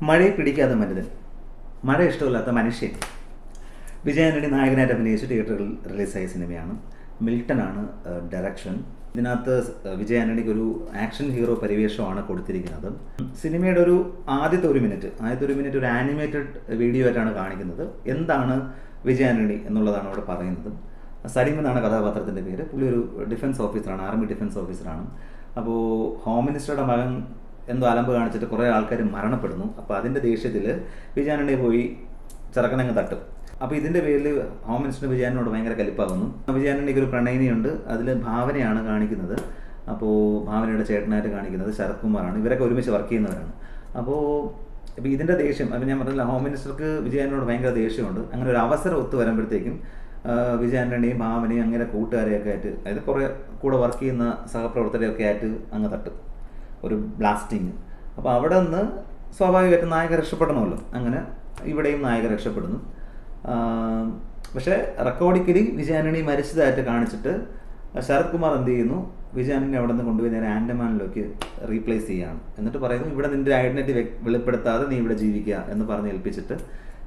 മഴയെ പിടിക്കാത്ത മരുതൻ, മഴ ഇഷ്ടമില്ലാത്ത മനുഷ്യൻ. വിജയ് ആൻ്റണി നായകനായിട്ട് അഭിനയിച്ച് തിയേറ്ററിൽ റിലീസായ സിനിമയാണ്. മിൽട്ടനാണ് ഡയറക്ഷൻ. ഇതിനകത്ത് വിജയ് ആൻ്റണിക്ക് ഒരു ആക്ഷൻ ഹീറോ പരിവേഷമാണ് കൊടുത്തിരിക്കുന്നത്. സിനിമയുടെ ആദ്യത്തെ ഒരു മിനിറ്റ് ഒരു ആനിമേറ്റഡ് വീഡിയോ ആയിട്ടാണ് കാണിക്കുന്നത്. എന്താണ് വിജയ് ആൻ്റണി എന്നുള്ളതാണ് അവിടെ പറയുന്നത്. സലീം എന്നാണ് കഥാപാത്രത്തിൻ്റെ പേര്. പുള്ളി ഒരു ഡിഫൻസ് ഓഫീസറാണ്, ആർമി ഡിഫൻസ് ഓഫീസറാണ്. അപ്പോൾ ഹോം മിനിസ്റ്ററുടെ മകൻ എന്തോ അലമ്പ് കാണിച്ചിട്ട് കുറേ ആൾക്കാർ മരണപ്പെടുന്നു. അപ്പോൾ അതിൻ്റെ ദേഷ്യത്തിൽ വിജയ് ആൻ്റണി പോയി ചെറുക്കനങ്ങ് തട്ടും. അപ്പോൾ ഇതിൻ്റെ പേരിൽ ഹോം മിനിസ്റ്റർ വിജയ് ആൻ്റണിയോട് ഭയങ്കര കലിപ്പാകുന്നു. വിജയ് ആൻ്റണിക്ക് ഒരു പ്രണയിനിയുണ്ട്, അതിൽ ഭാവനയാണ് കാണിക്കുന്നത്. അപ്പോൾ ഭാവനയുടെ ചേട്ടനായിട്ട് കാണിക്കുന്നത് ശരത് കുമാറാണ്. ഇവരൊക്കെ ഒരുമിച്ച് വർക്ക് ചെയ്യുന്നവരാണ്. അപ്പോൾ ഇതിൻ്റെ ദേഷ്യം, അത് ഞാൻ പറഞ്ഞില്ല, ഹോം മിനിസ്റ്റർക്ക് വിജയ് ആൻ്റണിയോട് ഭയങ്കര ദേഷ്യമുണ്ട്. അങ്ങനെ ഒരു അവസരം ഒത്തു വരുമ്പോഴത്തേക്കും വിജയ് ആൻ്റണിയും ഭാവനയും അങ്ങനെ കൂട്ടുകാരെയൊക്കെ ആയിട്ട്, അതായത് കുറേ കൂടെ വർക്ക് ചെയ്യുന്ന സഹപ്രവർത്തകരെയൊക്കെ ആയിട്ട് അങ്ങ് തട്ടും, ഒരു ബ്ലാസ്റ്റിങ്. അപ്പോൾ അവിടെ നിന്ന് സ്വാഭാവികമായിട്ടും നായകൻ രക്ഷപ്പെടണമല്ലോ. അങ്ങനെ ഇവിടെയും നായകൻ രക്ഷപ്പെടുന്നു. പക്ഷേ റെക്കോർഡിക്കലി വിജയ് ആൻ്റണി മരിച്ചതായിട്ട് കാണിച്ചിട്ട് ശരത് കുമാർ എന്ത് ചെയ്യുന്നു, വിജയ് ആൻ്റണി അവിടെ നിന്ന് കൊണ്ടുപോയി നേരെ ആൻഡമാനിലേക്ക് റീപ്ലേസ് ചെയ്യുകയാണ്. എന്നിട്ട് പറയുന്നു, ഇവിടെ നിൻ്റെ ഐഡൻറ്റിറ്റി വെളിപ്പെടുത്താതെ നീ ഇവിടെ ജീവിക്കുക എന്ന് പറഞ്ഞ് ഏൽപ്പിച്ചിട്ട്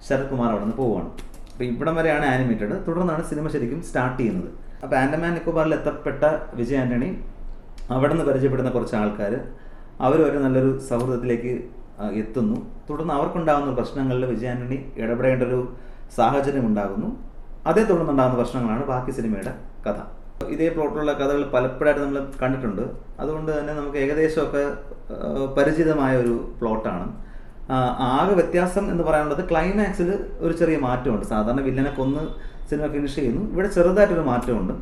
ശരത് കുമാർ അവിടെ നിന്ന് പോവുകയാണ്. അപ്പോൾ ഇവിടം വരെയാണ് ആനിമേറ്റഡ്. തുടർന്നാണ് സിനിമ ശരിക്കും സ്റ്റാർട്ട് ചെയ്യുന്നത്. അപ്പോൾ ആൻഡമാൻ നിക്കോബാറിൽ എത്തപ്പെട്ട വിജയ് ആൻ്റണി അവിടെ നിന്ന് പരിചയപ്പെടുന്ന കുറച്ച് ആൾക്കാർ, അവർ നല്ലൊരു സൗഹൃദത്തിലേക്ക് എത്തുന്നു. തുടർന്ന് അവർക്കുണ്ടാകുന്ന പ്രശ്നങ്ങളിൽ വിജയ് ആൻ്റണി ഇടപെടേണ്ട ഒരു സാഹചര്യം ഉണ്ടാകുന്നു. അതേ തുടർന്നുണ്ടാകുന്ന പ്രശ്നങ്ങളാണ് ബാക്കി സിനിമയുടെ കഥ. ഇതേ പ്ലോട്ടിലുള്ള കഥകൾ പലപ്പോഴായിട്ട് നമ്മൾ കണ്ടിട്ടുണ്ട്. അതുകൊണ്ട് തന്നെ നമുക്ക് ഏകദേശമൊക്കെ പരിചിതമായ ഒരു പ്ലോട്ടാണ്. ആകെ വ്യത്യാസം എന്ന് പറയാനുള്ളത് ക്ലൈമാക്സിൽ ഒരു ചെറിയ മാറ്റമുണ്ട്. സാധാരണ വില്ലനെ കൊന്ന് സിനിമ ഫിനിഷ് ചെയ്യുന്നു, ഇവിടെ ചെറുതായിട്ടൊരു മാറ്റമുണ്ട്.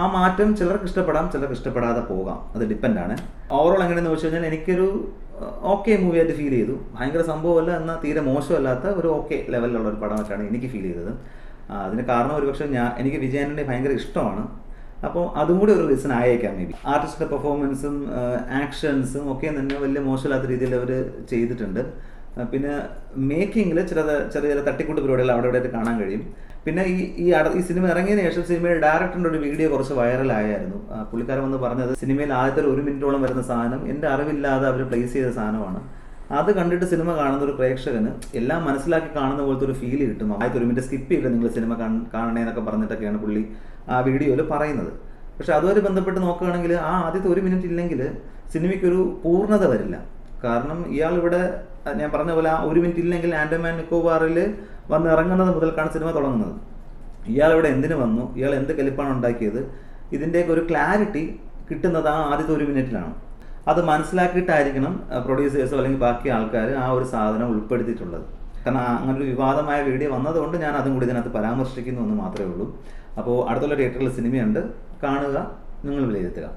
ആ മാറ്റം ചിലർക്ക് ഇഷ്ടപ്പെടാം, ചിലർക്ക് ഇഷ്ടപ്പെടാതെ പോകാം, അത് ഡിപ്പെൻഡാണ്. ഓവറോൾ എങ്ങനെയെന്ന് വെച്ച് കഴിഞ്ഞാൽ എനിക്കൊരു ഓക്കെ മൂവിയായിട്ട് ഫീൽ ചെയ്തു. ഭയങ്കര സംഭവമല്ല, എന്നാൽ തീരെ മോശമല്ലാത്ത ഒരു ഓക്കെ ലെവലിലുള്ള ഒരു പടമായിട്ടാണ് എനിക്ക് ഫീൽ ചെയ്തത്. അതിന് കാരണം ഒരുപക്ഷെ എനിക്ക് വിജയ് ആൻ്റണി ഭയങ്കര ഇഷ്ടമാണ്. അപ്പോൾ അതും കൂടി ഒരു റീസൺ ആയേക്കാം മേ ബി. ആർട്ടിസ്റ്റിൻ്റെ പെർഫോമൻസും ആക്ഷൻസും ഒക്കെ തന്നെ വലിയ മോശമില്ലാത്ത രീതിയിൽ അവർ ചെയ്തിട്ടുണ്ട്. പിന്നെ മേക്കിങ്ങിൽ ചെറിയ തട്ടിക്കൂട്ട് പരിപാടികൾ അവിടെ ഇവിടെ കാണാൻ കഴിയും. പിന്നെ ഈ സിനിമ ഇറങ്ങിയതിന് ശേഷം സിനിമയുടെ ഡയറക്ടറിൻ്റെ ഒരു വീഡിയോ കുറച്ച് വൈറലായിരുന്നു. പുള്ളിക്കാരൻ വന്ന് പറഞ്ഞത്, സിനിമയിൽ ആദ്യത്തെ 1 മിനിറ്റോളം വരുന്ന സാധനം എൻ്റെ അറിവില്ലാതെ അവർ പ്ലേസ് ചെയ്ത സാധനമാണ്. അത് കണ്ടിട്ട് സിനിമ കാണുന്ന ഒരു പ്രേക്ഷകന് എല്ലാം മനസ്സിലാക്കി കാണുന്ന പോലത്തെ ഒരു ഫീൽ കിട്ടും. ആദ്യത്തെ 1 മിനിറ്റ് സ്കിപ്പ് ചെയ്ത് നിങ്ങൾ സിനിമ കാണണേന്നൊക്കെ പറഞ്ഞിട്ടൊക്കെയാണ് പുള്ളി ആ വീഡിയോയിൽ പറയുന്നത്. പക്ഷെ അതുവരെ ബന്ധപ്പെട്ട് നോക്കുകയാണെങ്കിൽ ആ ആദ്യത്തെ 1 മിനിറ്റ് ഇല്ലെങ്കിൽ സിനിമയ്ക്കൊരു പൂർണ്ണത വരില്ല. കാരണം ഇയാളിവിടെ ഞാൻ പറഞ്ഞ പോലെ ആ 1 മിനിറ്റ് ഇല്ലെങ്കിൽ ആൻഡമാൻ നിക്കോബാറിൽ വന്ന് ഇറങ്ങുന്നത് മുതൽക്കാണ് സിനിമ തുടങ്ങുന്നത്. ഇയാളിവിടെ എന്തിനു വന്നു, ഇയാൾ എന്ത് കലിപ്പാണ് ഉണ്ടാക്കിയത്, ഇതിൻ്റെയൊക്കെ ഒരു ക്ലാരിറ്റി കിട്ടുന്നത് ആ ആദ്യത്തെ 1 മിനിറ്റിലാണ്. അത് മനസ്സിലാക്കിയിട്ടായിരിക്കണം പ്രൊഡ്യൂസേഴ്സോ അല്ലെങ്കിൽ ബാക്കി ആൾക്കാർ ആ ഒരു സാധനം ഉൾപ്പെടുത്തിയിട്ടുള്ളത്. കാരണം അങ്ങനൊരു വിവാദമായ വീഡിയോ വന്നതുകൊണ്ട് ഞാൻ അതും കൂടി ഇതിനകത്ത് പരാമർശിക്കുന്നു എന്ന് മാത്രമേ ഉള്ളൂ. അപ്പോൾ അടുത്തുള്ള തിയേറ്ററിൽ സിനിമയുണ്ട്, കാണുക, നിങ്ങൾ വിലയിരുത്തുക.